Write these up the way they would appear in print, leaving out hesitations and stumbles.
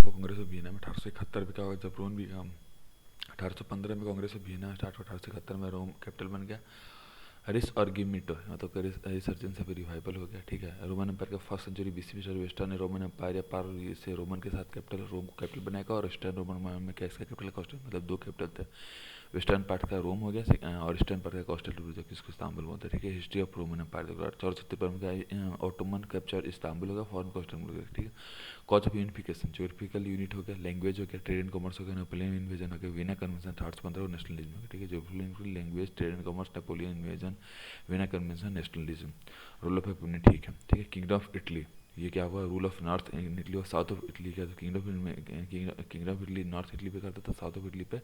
हुआ Congress of Vienna में 1871 में। क्या हुआ जब रोम भी 1815 में कांग्रेस ऑफ वियना स्टार्ट हुआ, 1871 में रोम कैपिटल बन गया। रिस और गिमिटो मतलब रिसर्जेंस से रिवाइवल हो गया, ठीक है। रोमन एम्पायर का फर्स्ट सेंचुरी बीसी में वेस्टर्न रोमन एम्पायर या पार से रोमन के साथ कैपिटल रोम को कैपिटल बनाएगा, और ईस्टर्न रोमन में क्या इसका कैपिटल कॉस्टल, मतलब दो कैपिटल थे। वेस्टर्न पार्ट का रोम हो गया और ईस्टर्न पार्ट का कॉस्टल जो कि इसको इस्तांबुल बोलते हैं, ठीक है। हिस्ट्री ऑफ रोमन एम्पायर देखो 1870 में ऑटोमन कैप्चर इस्तांबुल होगा, फॉरेन कॉस्टल, ठीक है। Cause of unification, geographical unit हो गया, लैंग्वेज हो गया, ट्रेड एंड कॉमर्स हो गया, नेपोलियन इन्वेजन हो गया, वियना कन्वेंशन 1815 और नेशनलिज्म हो गया, ठीक है। Geographical language trade and commerce, Napoleon invasion, Vienna convention, nationalism. Rule of अपने, ठीक है, ठीक है। किंगडम ऑफ इटली, ये क्या हुआ, रूल ऑफ नॉर्थ इटली और साउथ ऑफ इटली क्या था, kingdom of Italy north Italy पे करता था, साउथ ऑफ इटली पे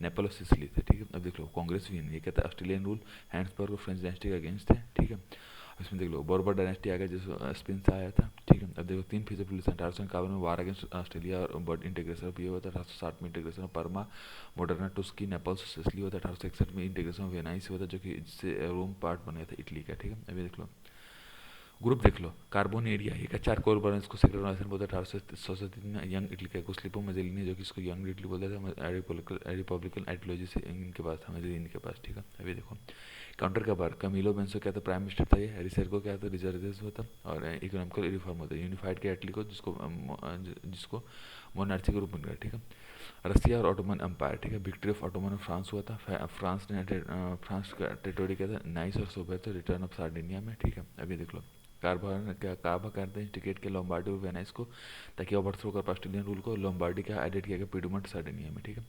नेपाल और सिसिली थे, ठीक है। अब देख लो कांग्रेस विन, ये कहता है ऑस्ट्रेलियन रूल, हैंड्सबर्ग और फ्रेंच डायनेस्टी के अगेंस्ट थे, ठीक है। इसमें देख लो बोर्बर डायनेस्टी आ गया जो स्पेन से आया था, ठीक है। अब देखो 3 फीसद पुलिस 1851 में वार अगेंस्ट ऑस्ट्रेलिया और बर्ड इंटीग्रेशन ऑफ ये हुआ था, 1860 में integration of Parma Modena Tuscany Nepal से सिसिली हुआ था, 1861 में इंटीग्रेशन ऑफ वेनाइस हुआ था जो कि इससे रोम पार्ट बना था इटली का, ठीक है। अभी देख लो ग्रुप देख लो, कार्बन एरिया ये का 4 कोर बर्न्स को सेक्रेट ऑर्गेनाइजेशन बोलते हैं, 1837 में यंग इटली का स्लीपो मजेलिनी जो कि इसको यंग इटली बोलते थे, रिपब्लिकन आइडियोलॉजी से इनके पास था, मजेलिनी के पास, ठीक है। अभी देखो काउंटर का बार कमीलो बेंसो क्या था, प्राइम मिनिस्टर था ये, रिसर को क्या था, रिजर्वेशन होता, और इकोनॉमिकल रिफॉर्म होता है, यूनिफाइड के इटली को जिसको मोनार्ची के रूप में गया, ठीक है। रसिया और ऑटोमन एम्पायर, ठीक है। Victory of Ottoman of France हुआ था, फ्रांस का टेरिटोरी क्या था, नाइस और सोबेर थे, रिटर्न ऑफ सार्डिनिया में, ठीक है। अभी देख लो काबा करते हैं टिकट के लोम्बार्डी और वेनाइस को, ताकि ओवरथ्रो कर ऑस्ट्रेलियन रूल को। लोम्बार्डी का एडिट किया गया पीडुमंट सार्डिनिया में, ठीक है।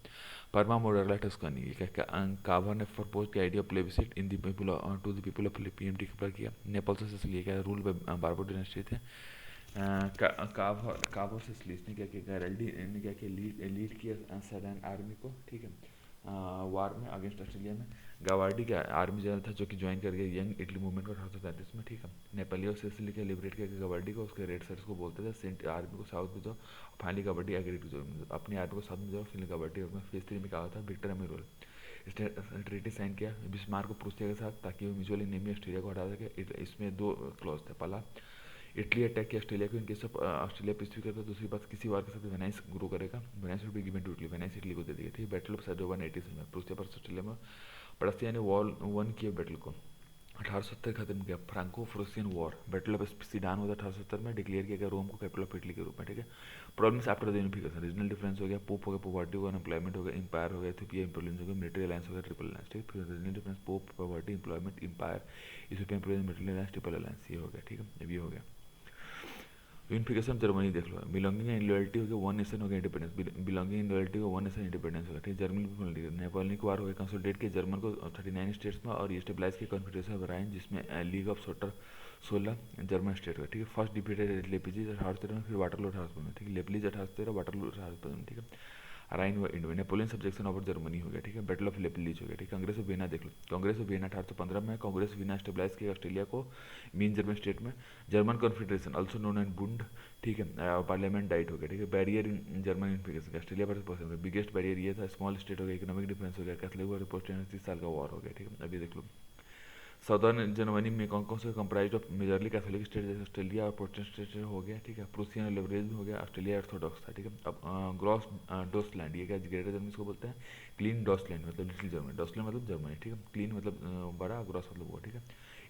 परमा मोडरला टस्कानी, ये क्या काबा ने प्रपोज की idea plebiscite in the people to the people of PMT के किया। नेपाल से सिसिली क्या रूल बारबो डायनेस्टी थे। काबो से सिसिली ने क्या किया, गैरल्डी ने क्या किया, लीड किया सदर्न आर्मी को, ठीक है, वार में अगेंस्ट ऑस्ट्रेलिया में। गावार्डी का आर्मी जनरल था जो कि ज्वाइन कर गया यंग इटली मूवमेंट को 1837 में, ठीक है। नेपाली और सिसिली के लिबरेट किया गावार्डी को, उसके रेड सर्स को बोलते थे, सेंट आर्मी को साउथ में जाओ, फाइनली गावार्डी एग्री टू जाओ, अपनी आर्मी को साउथ में जाओ, फिर गावार्डी और फेज 3 में कहा था विक्टर में रोल ट्रीटी साइन किया बिस्मार्क को प्रूसिया के साथ, ताकि वो म्यूचुअल नेमी ऑस्ट्रेलिया को हटा सके। इसमें 2 क्लॉज थे, पहला इटली अटैक किया ऑस्ट्रेलिया को, इनके सब ऑस्ट्रेलिया पृथ्वी करता, दूसरी बात किसी वार के साथ वेनाइस ग्रो करेगा, Venice will be given to Italy, Venice Italy को दे दिया, ठीक है। बैटल ऑफ सैडोवा 1887 में प्रूसिया पर ऑस्ट्रेलिया में पड़ोसिया ने वॉल वन किया बैटल को, 1870 खत्म किया Franco Prussian war. Battle of Sedan हुआ था 1870 में, डिक्लेयर किया गया रोम को कैपिटल ऑफ इटली के रूप में, ठीक है। Problems after the unification, regional difference हो गया, पोप हो गया, पॉवर्टी हो गया, अनएम्प्लॉयमेंट हो गया, इंपायर हो गया, इथियोपिया इंप्लुएंस हो गया, मिलिट्री अलायंस हो गया, ट्रिपल अलायंस, ठीक है। फिर regional difference pope, poverty, employment, empire, Ethiopia influence, military alliance, triple alliance, ये हो गया, ठीक है। ये हो गया यूनिफिकेशन। जर्मनी देख लो, बिलोंगिंग एंड लॉयल्टी हो गया, वन नेशन हो गया, इंडिपेंडेंस, बिलोंगिंग एंड लॉयल्टी हो वन नेशन इंडिपेंडेंस हो गया, ठीक। जर्मनी नेपोलियन वार हो गया, कंसोलिडेट किया जर्मन को 39 स्टेट्स में, और ये स्टेबलाइज किया कॉन्फेडरेशन ऑफ राइन, जिसमें league of sorter 16 German state का, ठीक है। फर्स्ट डिफीटेड लेपिजीज 1813 में, फिर वाटरलू 1815 में, ठीक है। लेपलीज 1813, वाटरलू 1815 में, ठीक है। राइन व Indo Napoleon subjection over Germany हो गया, ठीक है। बैटल ऑफ लेपलीज हो गया, ठीक है। कांग्रेस ऑफ वियना देख लो, कांग्रेस ऑफ वियना 1815 में, कांग्रेस ऑफ वियना स्टेबलाइज किया ऑस्ट्रेलिया को मीन जर्मन स्टेट में। German confederation also known and Bund, ठीक है। पार्लियामेंट डाइट हो गया, ठीक है। Barrier in German unification, Australia पर पर्सन बिगेस्ट बैरियर ये था, स्मॉल स्टेट हो गया, इकोनॉमिक डिफरेंस हो गया, कैथलिक और पोस्ट 30 साल का वॉर हो गया, ठीक है। अभी देख लो साउदर्न जर्मनी में कौन कौन से comprise of majorly Catholic state जैसे ऑस्ट्रेलिया और प्रोटेस्टेंट स्टेट हो गया, ठीक है। प्रूसियन लिबरलिज्म हो गया, ऑस्ट्रेलिया ऑर्थोडॉक्स था, ठीक है। अब ग्रॉस डोसलैंड, ये क्या ग्रेटर जर्मनी को बोलते हैं। क्लीन डॉसलैंड मतलब लिटिल जर्मनी, डॉसलैंड मतलब जर्मनी, ठीक है। क्लीन मतलब बड़ा, ग्रॉस मतलब वो, ठीक है।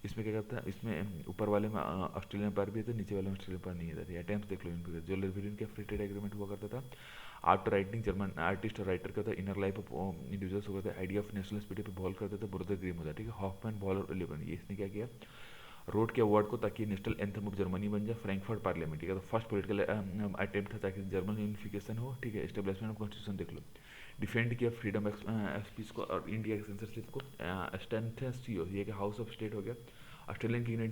इसमें क्या करता है, इसमें ऊपर वाले में ऑस्ट्रेलियन पार भी था, नीचे वाले में ऑस्ट्रेलियन पार नहीं था। अटेम्प्ट देख लो इनके, जो लिबरेलियन का फ्री ट्रेड एग्रीमेंट हुआ करता था। आर्ट राइटिंग जर्मन आर्टिस्ट और राइटर का था, इनर लाइफ ऑफ इंडिविजुअल्स होता था, आइडिया ऑफ नेशनल स्पिरिट पे बॉल करते थे, ब्रदर ग्रीम होता है, ठीक है। हॉफमैन बॉल और लिबरन, ये इसने क्या किया, रोड के अवार्ड को ताकि नेशनल एंथम ऑफ जर्मनी बन जाए। फ्रैंकफर्ट पार्लियामेंट, ठीक है। तो फर्स्ट पॉलिटिकल अटेम्प्ट था ताकि जर्मन यूनिफिकेशन हो, ठीक है। एस्टेब्लिशमेंट ऑफ कॉन्स्टिट्यूशन देख लो, डिफेंड किया फ्रीडम ऑफ स्पीच को और इंडिया के सेंसरशिप को। स्टैंथेसियो, ये हाउस ऑफ स्टेट हो गया। ऑस्ट्रेलियन किंग ने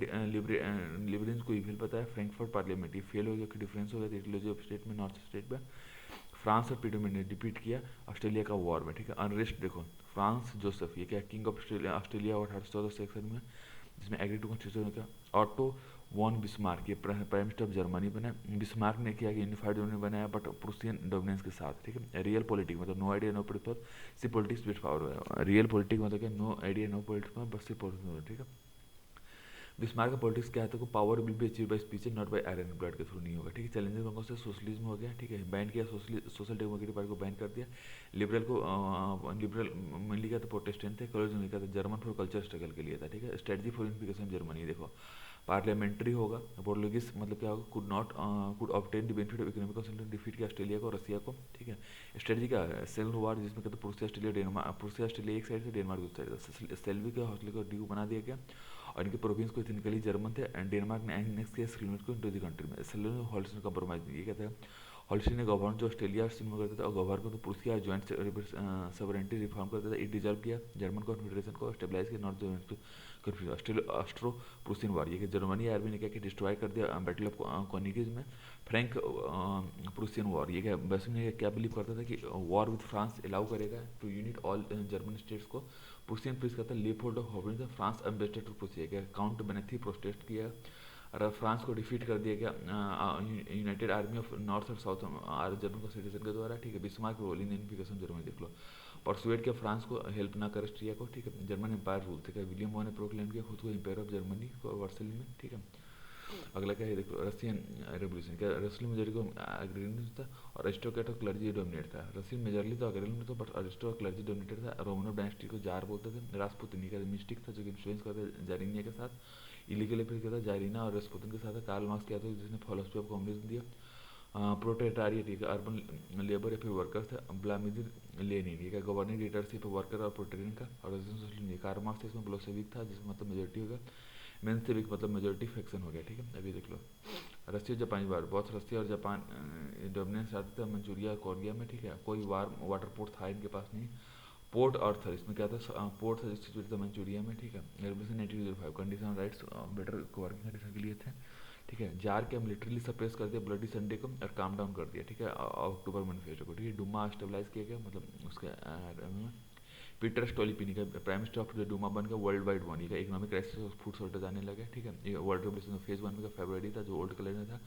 लिबरेंस को इविल पता है। फ्रैंकफर्ट पार्लियामेंट ये फेल हो गया, डिफरेंस हो गया इटोलॉजी ऑफ स्टेट में, नॉर्थ स्टेट में। फ्रांस और पीडोमेंट ने डिपीट किया ऑस्ट्रेलिया का वॉर में, ठीक है। अनरेस्ट देखो, फ्रांस जोसेफ ये क्या किंग ऑफ ऑस्ट्रेलिया और 1814 में, जिसमें एग्री टू कॉन्स्टिट्यूशन का। ऑटो वॉन बिस्मार्क ये प्राइम मिनिस्टर ऑफ जर्मनी बना। बिस्मार्क ने किया कि यूनिफाइड जर्मनी बनाया, बट प्रूसियन डोमिनेंस के साथ, ठीक है। रियल पॉलिटिक्स मतलब no idea no politics, see politics with power. Real politics मतलब क्या, no idea no politics but see politics, ठीक है। बिस्मार्क का पॉलिटिक्स क्या है, तो power will be achieve by speech not by iron blood के थ्रू नहीं होगा, ठीक है। चैलेंजेस कौन से, सोशलिज्म हो गया, ठीक है, बैन किया, सोशल डेमोक्रेटिक पार्टी को बैन कर दिया, लिबरल मेनली क्या था, प्रोटेस्टेंट थे, कलर्स क्या था, जर्मन फॉर कल्चर स्ट्रगल के लिए था, ठीक है। स्ट्रेटजी फॉर यूनिफिकेशन जर्मनी, देखो पार्लियामेंट्री होगा, पोर्टुगीज मतलब क्या होगा, could obtain the benefit of economic consolidation, defeat किया ऑस्ट्रेलिया को, रसिया को, ठीक है। स्ट्रेटजी क्या है, सेल्फ वार, जिसमें कहते हैं Prussia Australia, Denmark, Prussia Australia एक साइड से, डेनमार्क दूसरी साइड से, सेल्वी के हौसले को ड्यू बना दिया गया, और इनके प्रोविंस को इथनिकली जर्मन थे, एंड डेनमार्क ने एनेक्स किया स्क्रीनमेट को इनटू द कंट्री में। सेल्वी ने हॉलस्टीन कॉम्प्रोमाइज, ये कहते हैं हॉलस्टीन ने गवर्नर जो ऑस्ट्रेलिया में करता था, और गवर्नर को तो प्रूसिया जॉइंट सॉवरेनिटी रिफॉर्म करता था, इट डिजॉल्व किया जर्मन कॉन्फेडरेशन को, स्टेबलाइज किया नॉर्थ ऑस्ट्रो प्रूसियन वार, ये कि जर्मनी आर्मी ने क्या कि डिस्ट्रॉय कर दिया बैटल ऑफ कोनिगेज में, फ्रैंक प्रूसियन वॉर, ये क्या वैसे ने क्या बिलीव करता था कि वॉर विद फ्रांस अलाउ करेगा to unite all German states को। प्रूसियन प्रिंस कहता है लीपोल्ड ऑफ हॉबिन फ्रांस एम्बेसडर टू प्रूसिया, क्या काउंट बेनेथी प्रोटेस्ट किया, और फ्रांस को डिफीट कर दिया गया यूनाइटेड आर्मी ऑफ नॉर्थ और साउथ जर्मन को सिटीजन के द्वारा, ठीक है। Bismarck role in unification Germany, देख लो परसुएट किया फ्रांस को हेल्प ना कर ऑस्ट्रिया को, ठीक है। जर्मन एम्पायर रूल थे, विलियम वॉन ने प्रोक्लेम किया खुद को एम्पायर ऑफ जर्मनी को वर्सल में, ठीक है। अगला क्या है, देखो रशियन रेवोल्यूशन, क्या रशियन मेजोरिटी को एग्रीमेंट था, और अरिस्टोक्रेट और क्लर्जी डोमिनेट था। रशियन मेजोरिटी तो अग्रेल में था, बट अरिस्टो और क्लर्जी डोमिनेटेड था। रोमनोव डायनेस्टी को जार बोलते थे। रासपुतिनी का मिस्टिक था जो कि इन्फ्लुएंस करते जारिनिया के साथ, इलीगली फिर क्या था, जारिना और रासपुतिन के साथ। कार्ल मार्क्स क्या था जिसने फिलॉसफी ऑफ कम्युनिज्म दिया। प्रोटेटारिएट का अर्बन लेबर या फिर वर्कर्स था। व्लादिमिर लेनिन ये का गवर्निंग लीडरशिप वर्कर और प्रोटेरियन का। और कार्ल मार्क्स इसमें बोल्शेविक था जिसमें मतलब मेजोरिटी होगा। मेंसेविक मतलब मेजोरिटी फैक्शन हो गया, ठीक है। अभी देख लो रशिया जापानी वार, बहुत रशिया और जापान डोमिनेंस आते थे मंचूरिया कोरिया में, ठीक है। कोई वाटर पोर्ट था इनके पास नहीं। पोर्ट अर्थ इसमें क्या था, पोर्ट था सिचुएटेड था मंचूरिया में, ठीक है। Revolution 1905 condition rights better working condition के लिए थे, ठीक है। जार के मिलिट्रीली सप्रेस कर दिया ब्लडी संडे को और काम डाउन कर दिया, ठीक है, अक्टूबर मैनिफेस्टो को, ठीक है। डुमा स्टेबलाइज किया गया, मतलब उसके पीटर स्टोलिपिनी का prime minister of the Duma बन गया वर्ल्ड वाइड वन, का इकोनॉमिक क्राइसिस और फूड शॉर्टेज आने लगे, ठीक है। ये वर्ल्ड रेवोल्यूशन फेज 1 में फरवरी था जो ओल्ड कलर में था,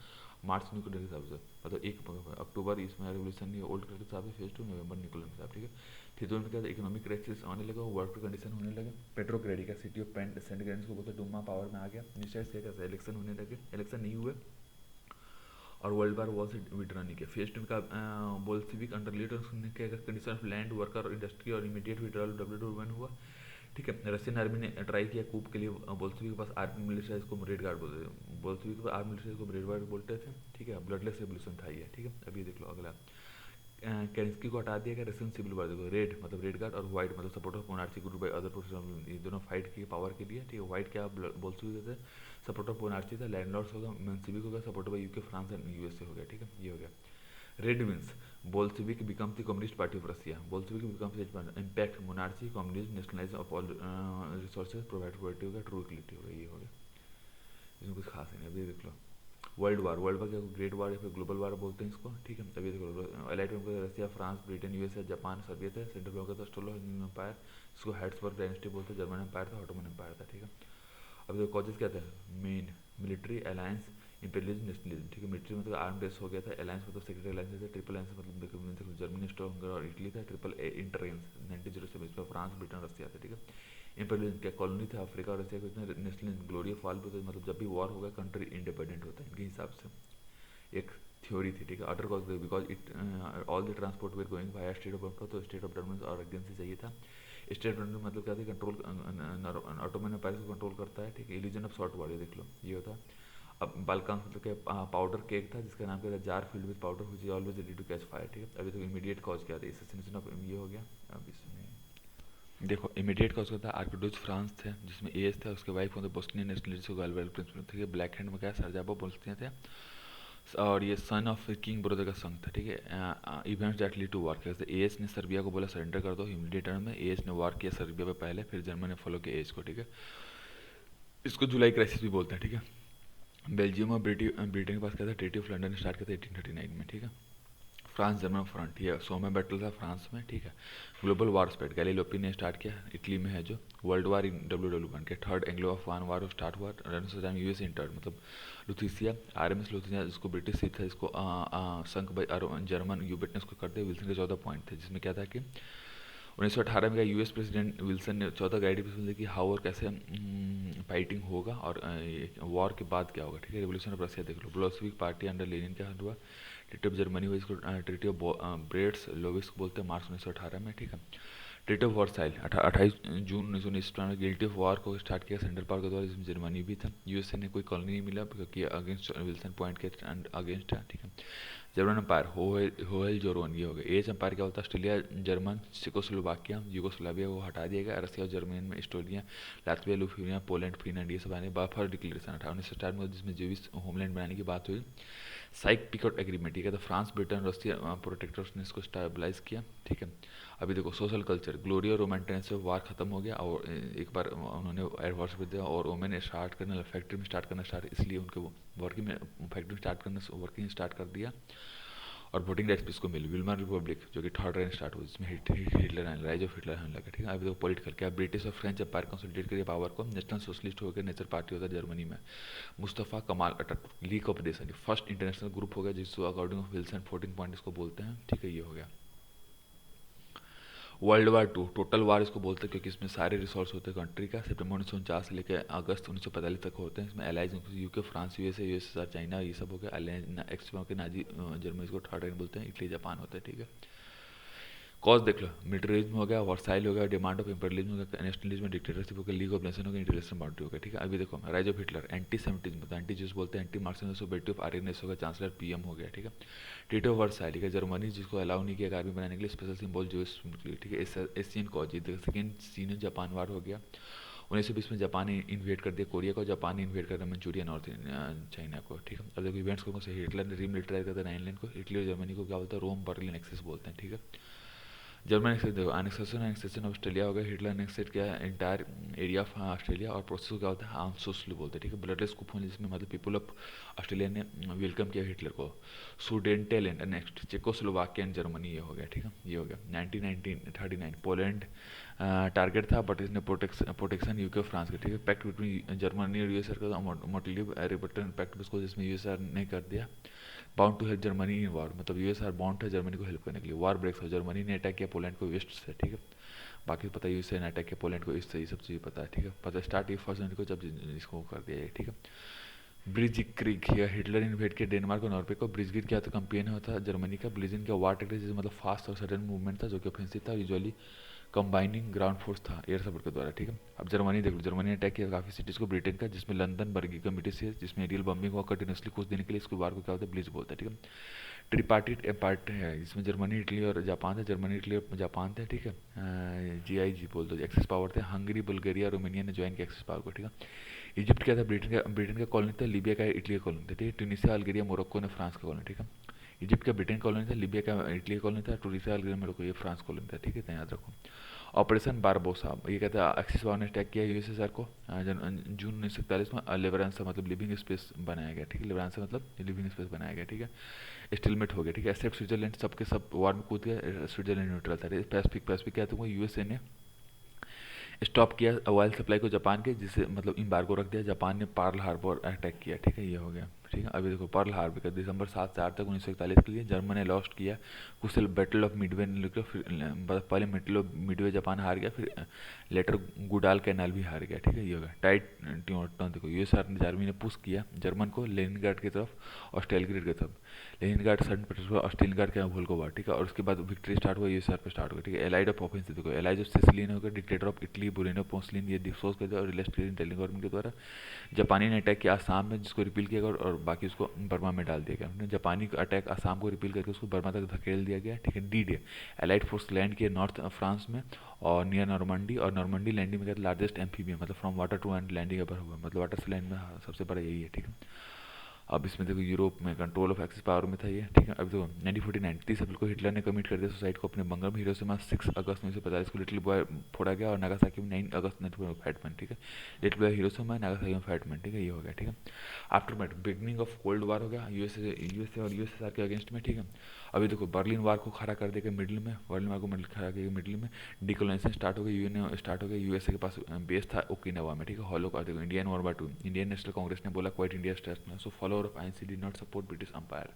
मार्च न्यूक्लियर के हिसाब से, मतलब 1 अक्टूबर इसमें रेवोल्यूशन ओल्ड कलर के हिसाब से, फेज 2 नवंबर न्यूक्लियर के हिसाब, ठीक है। फेज 1 में क्या था, इकोनॉमिक क्राइसिस आने लगा, वर्क कंडीशन होने लगे। पेट्रो क्रेडी का सिटी ऑफ सेंट ग्रेंस को बोलते डूमा पावर में आ गया। निश्चय से इलेक्शन होने लगे, इलेक्शन नहीं हुए और वर्ल्ड वार वॉर से विड्रॉ नहीं किया। फेज 2 का Bolshevik under leader condition of land worker और इंडस्ट्री और इमीडिएट विड्रॉल WW1 हुआ, ठीक है। रशियन आर्मी ने ट्राई किया कूप के लिए, बोल्शेविक के पास आर्मी मिलिशिया को रेड गार्ड बोलते थे, बोल्शेविक के पास आर्मी मिलिशिया को रेड गार्ड बोलते थे, ठीक है। ब्लडलेस रेवोल्यूशन था ये, ठीक है। अभी देख लो अगला केरेंस्की को हटा दिया गया। रशियन सिविल वार देखो, रेड मतलब रेड गार्ड और व्हाइट मतलब support of monarchy group by other professional, ये दोनों फाइट की पावर के लिए, ठीक है। व्हाइट क्या बोल्शेविक थे, सपोर्ट ऑफ मोनार्ची था। लैंडलॉर्ड्स होगा, मेंसिविक होगा, support by UK France and USA हो गया, ठीक है। ये हो गया। Red wins Bolshevik become the communist party of Russia, Bolshevik become impact monarchy communism nationalise of all resources provide poverty हो गया, ट्रू इक्वलिटी हो गया, ये हो गया। इसमें कुछ खास नहीं, अभी देख लो वर्ल्ड वार क्या ग्रेट वार या फिर ग्लोबल वार बोलते हैं इसको, ठीक है। अभी देखो अलाइड में Russia, France, Britain, USA, Japan, Soviet है। सेंट्रल में होगा तो स्टोलो एम्पायर, जिसको हैट्सबर्ग डायनेस्टी बोलते हैं। जर्मन एम्पायर था, ऑटोमन एम्पायर था, ठीक है। अब देखो कॉजेज क्या था, main military alliance, imperialism, nationalism, ठीक है। मिलिट्री मतलब आर्म रेस हो गया था, अलायंस मतलब सेक्रेटरी अलायंस था, ट्रिपल अलायंस मतलब जर्मनी, स्ट्रॉन्गर और इटली था, ट्रिपल इंटरेंस 1907 इसमें फ्रांस, ब्रिटेन, रसिया था, ठीक है। इंपेरियलिज्म क्या कॉलोनी था अफ्रीका और रसिया को इतना। नेशनलिज्म ग्लोरी ऑफ ऑल, मतलब जब भी वॉर होगा कंट्री इंडिपेंडेंट होता है इनके हिसाब से, एक थ्योरी थी, ठीक है। Other cause because it all the transport were going via state of bumper, तो स्टेट ऑफ डोमिनेंस और एजेंसी चाहिए था। स्टेट डोमिनेंस मतलब क्या था, कंट्रोल ऑटोमन एम्पायर को कंट्रोल करता है, ठीक है। इल्यूजन ऑफ शॉर्ट वॉर देख लो, ये होता है। अब बालकान मतलब क्या पाउडर केक था जिसका नाम क्या था, jar filled with powder which is always ready to catch fire, ठीक है। अभी तो इमीडिएट कॉज क्या था, असैसिनेशन ऑफ, ये हो गया। अब इसमें देखो इमीडिएट कॉज क्या था, आर्किडोज फ्रांस थे जिसमें एज था, उसके वाइफ होते बोस्नियन नेशनलिस्ट गालवेल प्रिंसिपल, ठीक है। ब्लैक हैंड में क्या सरजाबो बोस्निया थे, और ये सन ऑफ किंग ब्रदर का संग था, ठीक है। इवेंट्स दैट लीड टू वार, कैसे एएस ने सर्बिया को बोला सरेंडर कर दो ह्यूमिलिटी टर्म में। एएस ने वार किया सर्बिया पे पहले, फिर जर्मन ने फॉलो किया एएस को, ठीक है। इसको जुलाई क्राइसिस भी बोलते हैं, ठीक है। बेल्जियम और ब्रिटेन के पास क्या था, ट्रीटी ऑफ लंदन स्टार्ट किया था 1839 में, ठीक है। फ्रांस जर्मन फ्रंट, ये 100वां बैटल था फ्रांस में, ठीक है। ग्लोबल वार स्पेड गैलीलोपी ने स्टार्ट किया, इटली में है जो। वर्ल्ड वार इन WW1 के थर्ड एंग्लो अफगान वार स्टार्ट हुआ, टाइम यूएस इंटर मतलब लुथिसिया, RMS लुथिसिया जिसको ब्रिटिश सीट था, इसको संक बाई जर्मन यूबेट ने उसको कर दिया। विल्सन के 14 पॉइंट थे जिसमें क्या था कि 1918 में का यूएस प्रेसिडेंट विल्सन ने चौथा गाइड दिया कि हाउ और कैसे फाइटिंग होगा और वॉर के बाद क्या होगा, ठीक है। रिवोल्यूशन ऑफ रशिया देख लो, बोल्शेविक पार्टी अंडर लेनिन क्या हुआ, ट्रीटी ऑफ जर्मनी हुआ, इसको ट्रीटी ऑफ ब्रेड्स लोविस को बोलते हैं, मार्च 1918 में, ठीक है। ट्रीटी ऑफ वर्साइल 28 जून 1919 में गिल्टी ऑफ वॉर को स्टार्ट किया सेंट्रल पावर के द्वारा, जिसमें जर्मनी भी था। यूएसए ने कोई कॉलोनी नहीं मिला क्योंकि अगेंस्ट विल्सन पॉइंट के अगेंस्ट है, ठीक है। जर्मन एम्पायर होहेल जोरोन ये हो गया। एज एम्पायर क्या होता है, ऑस्ट्रेलिया, जर्मन, चेकोस्लोवाकिया, यूगोस्लाविया वो हटा दिया गया, रसिया और जर्मनी में Estonia, Latvia, Lithuania, Poland, Finland ये सब आने बाफर डिक्लेरेशन 1918 में, जिसमें जेविस होमलैंड बनाने की बात हुई। साइक पिकआउट एग्रीमेंट, ठीक है। तो फ्रांस, ब्रिटेन, रशिया प्रोटेक्टर्स ने इसको स्टेबलाइज किया, ठीक है। अभी देखो सोशल कल्चर, ग्लोरी और रोमांटिक से वार खत्म हो गया और एक बार उन्होंने एयरफोर्स भी दिया और वोमेन स्टार्ट करना फैक्ट्री में स्टार्ट करना स्टार्ट, इसलिए उनके वर्किंग में फैक्ट्री में स्टार्ट करना वर्किंग स्टार्ट कर दिया और वोटिंग राइट्स इसको मिली। विल्मर रिपब्लिक जो कि थर्ड रेन स्टार्ट हुई, जिसमें हिटलर आने राइज ऑफ हिटलर आने लगा, ठीक है। अभी तो पॉलिटिकल क्या, ब्रिटिश और फ्रेंच एम्पायर कंसोलिडेट करिए पावर को, नेशनल सोशलिस्ट हो गया, नेचर पार्टी होता है जर्मनी में, Mustafa Kemal Ataturk, league of nation first international group हो गया जिसको अकॉर्डिंग ऑफ विल्सन 14 पॉइंट इसको बोलते हैं, ठीक है। ये हो गया वर्ल्ड वार टू, टोटल वार इसको बोलते हैं क्योंकि इसमें सारे रिसोर्स होते हैं कंट्री का, सितंबर 1949 से लेकर अगस्त 1945 तक होते हैं। इसमें allies UK, France, USSR, China ये सब हो गया। एक्स के नाजी जर्मनी को थर्ड रेन बोलते हैं, इटली, जापान होता है, ठीक है। कॉज देख लो, मिलिटरिज्म हो गया, वर्साइल हो गया, डिमांड ऑफ इंपीरियलिज्म हो गया, नेशनलिज्म, डिक्टेटरशिप हो गया, लीग ऑफ नेशन हो गया, इंटरनेशनल बाउंड्री हो गया, ठीक है। अभी देखो rise of Hitler, anti Semitism होता है, एंटी जूस बोलते हैं, एंटी मार्क्सिज्म, सोसाइटी ऑफ आर्यनेस हो गया, चांसलर पीएम हो गया, ठीक है। ट्रीटी ऑफ वर्साइल, ठीक है, जर्मनी जिसको अलाउ नहीं किया आर्मी बनाने के लिए, स्पेशल सिंबल जूस, ठीक है। एशियन कॉज, सेकेंड सीनो जापान वार हो गया। 1920 में जापान ने इन्वेट कर दिया कोरिया को, जापान ने इन्वेट कर दिया मंचूरिया, नॉर्थ चाइना को, ठीक है। अब देखो इवेंट्स को से हिटलर ने रीमिलिटराइज कर दिया आइलैंड को, इटली और जर्मनी को क्या बोलता है, रोम बर्लिन एक्सेस बोलते हैं, ठीक है। जर्मन देखो एनेक्सेशन ऑफ ऑस्ट्रेलिया हो गया, हिटलर एनेक्सेट किया एंटायर एरिया ऑफ ऑस्ट्रेलिया और प्रोसेस को क्या होता है आंसोसली बोलते हैं, ठीक है। ब्लडलेस कुप होने जिसमें मतलब पीपल ऑफ ऑस्ट्रेलिया ने वेलकम किया हिटलर को। Sudetenland and next Czechoslovakia and Germany ये हो गया, ठीक है। ये हो गया 1939 पोलैंड टारगेट था बट इसने प्रोटेक्शन यूके फ्रांस के, ठीक है। पैक्ट बिटवीन जर्मनी और यूएसआर का मोटिव रिबटन पैक्ट उसको जिसमें यूएसआर ने कर दिया bound to help Germany in war, मतलब यूएसआर बाउंड है जर्मनी को हेल्प करने के लिए। वॉर ब्रेक्स हो, जर्मनी ने अटैक किया पोलैंड को वेस्ट से, ठीक है। बाकी पता है यूएसए ने अटैक किया पोलैंड को ईस्ट से, ये सब चीज़ पता है, ठीक है। पता स्टार्ट 1 जनवरी को जब इसको कर दिया है, ठीक है। ब्रिज क्रिग या हिटलर इन्वेट किया डेनमार्क और नॉर्वे को। ब्रिजगिर क्या था, कंपेन होता जर्मनी का। ब्लिजन का वार टेक्टिक्स मतलब फास्ट और सडन मूवमेंट था जो कि ऑफेंसिव था, यूजुअली कंबाइनिंग ग्राउंड फोर्स था एयर सपोर्ट के द्वारा, ठीक है। अब जर्मनी देख लो, जर्मनी ने अटैक किया काफ़ी सिटीज़ को ब्रिटेन का, जिसमें लंदन बर्गी कमिटी से, जिसमें एरियल बम्बिंग हुआ कंटिन्यूसली कुछ दिन के लिए। इसको वार को क्या होता है ब्लिज बोलता है, ठीक है। ट्रिपार्टिट एम्पायर है जिसमें जर्मनी, इटली और जापान थे, जर्मनी, इटली और जापान थे, ठीक है। जीआईजी बोल दो, एक्सेस पावर थे। हंगरी, बुल्गारिया, रोमानिया ने ज्वाइन किया एक्सेस पावर को, ठीक है। इजिप्ट क्या था, ब्रिटेन का कॉलोनी था। लीबिया का इटली का कॉलोनी था, ठीक है। ट्यूनीशिया, अल्जीरिया, मोरक्को ने फ्रांस का कॉलोनी, ठीक है। इजिप्ट का ब्रिटेन कॉलोनी था, लीबिया का इटली का कॉलोनी था, ट्यूनीशिया, अल्जीरिया, मोरक्को ये फ्रांस कॉलोनी था, ठीक है। तो याद रखो। ऑपरेशन बारबोसा, ये कहता है एक्सिस पावर ने अटैक किया यूएसएसआर को जून 1941 में। लेवरांसा मतलब लिविंग स्पेस बनाया गया, ठीक है। लेवरांसा मतलब लिविंग स्पेस बनाया गया, ठीक है। स्टिलमेट हो गया, ठीक है। एक्सेप्ट स्विट्जरलैंड, सबके सब वार में कूद गया, स्विट्जरलैंड न्यूट्रल था। पैसिफिक क्या था, यूएसए ने स्टॉप किया ऑयल सप्लाई को जापान के, जिससे मतलब इम्बार्गो रख दिया। जापान ने पर्ल हार्बर अटैक किया, ठीक है। ये हो गया, ठीक है। अभी देखो पर्ल हार्बर का दिसंबर 7 से 8 तक 1941 के लिए जर्मन ने लॉस्ट किया। कुछ बैटल ऑफ मिडवे ने लिखा, फिर पहले बैटल ऑफ मिडवे जापान हार गया, फिर लेटर गुडाल कैनाल भी हार गया, ठीक है। ये हो गया टाइट ट्यून। देखो यूएसआर ने जर्मनी ने पुश किया जर्मन को लेनिनग्राड की तरफ और स्टेलग्रेड की तरफ। लेनिनग्राड, सेंट पीटर्सबर्ग और स्टेलिनग्राड के भूल को बार, ठीक है। और उसके बाद विक्ट्री स्टार्ट हुआ यूएसआर पे स्टार्ट हुआ, ठीक है। एलाइड ऑफ ऑफेंस देखो, एलाइड ऑफ सिसिलियन हो गया, डिक्टेटर ऑफ इटली बुरेनो पोस्लिन ये डिस्पोज कर दिया और रिलेस्ट कर दिया गवर्नमेंट के द्वारा। जापानी ने अटैक किया आसाम में, जिसको रिपील किया गया और बाकी उसको बर्मा में डाल दिया गया। जापानी अटैक आसाम को रिपील करके उसको बर्मा तक धकेल दिया गया, ठीक है। D day allied force land किया नॉर्थ फ्रांस में और नियर नॉर्मंडी, और नॉर्मंडी लैंडिंग में लार्जेस्ट एम्फीबियम मतलब from water to and landing upper हुआ, मतलब वाटर से लैंड में सबसे बड़ा यही है, ठीक है। अब इसमें देखो यूरोप में कंट्रोल ऑफ एक्सिस पावर में था ये, ठीक है। अब देखो 1949 30 अप्रैल को हिटलर ने कमिट कर दिया सुसाइड को अपने बंगाल में। हिरोशिमा 6 अगस्त 1945 को लिटिल बॉय फोड़ा गया और नागासाकी में 9 अगस्त 1945 फैटमैन, ठीक है। लिटिल बॉय हिरोशिमा, नागासाकी में फैटमैन, ठीक है। ये हो गया, ठीक है। Aftermath beginning of cold war हो गया यूएसए और यूएसएसआर के अगेंस्ट में, ठीक है। अभी देखो बर्लिन वार को खड़ा कर देगा मिडिल में, बर्लिन वार को खड़ा करके मिडिल में डिकोलाइजेशन स्टार्ट हो गया। यूएन स्टार्ट हो गया, यूएसए के पास बेस था ओकिनावा में, ठीक है। हॉलो का देखो इंडियन वॉर बार 2, इंडियन नेशनल कांग्रेस ने बोला क्वाइट इंडिया स्टेट में, so follower of INC did not support British empire.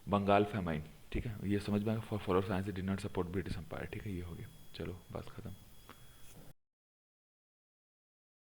Bengal famine, ठीक है। ये समझ में आएगा, followers INC did not support British empire, ठीक है। ये हो गया। चलो बात ख़त्म।